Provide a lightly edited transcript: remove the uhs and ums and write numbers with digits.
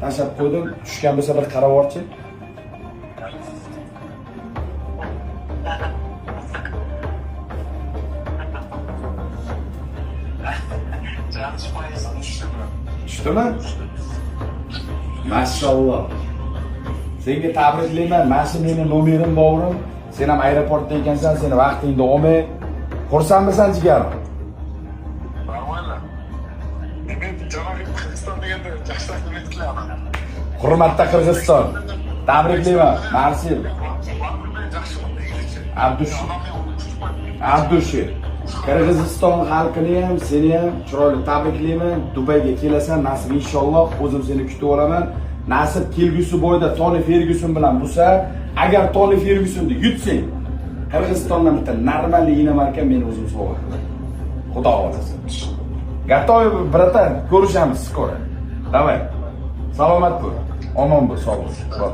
tashlab qo'ydim. Tushgan bo'lsa bir qarab o'rchi. Tushdimi? Mashalloh. Senga tabriklayman. Mana shu meni nomerim bo'g'rim. Sen ham aeroportda ekansan, seni vaqtingda olmay. Xursandmisan jigarim? Hurmatli Qirg'iziston. Tabriklayman. Marsil. Abdushi. Qirg'iziston xalqini ham, seni ham chiroyli tabriklayman. Dubayga kelasan, nasib inshaalloh. O'zim seni kutib olaman. Nasib kelgusi boyda Toni Fergyuson bilan bo'lsa, agar Toni Fergyusonni yutsang, Qirg'izistondan bitta normalniy inamarka men o'zim sovg'a qilaman. Xudo xolasa. Готовы, bratан, ko'rishamiz skoro. Давай. Salomat bo'l. Omon bo'l, sog' bo'l.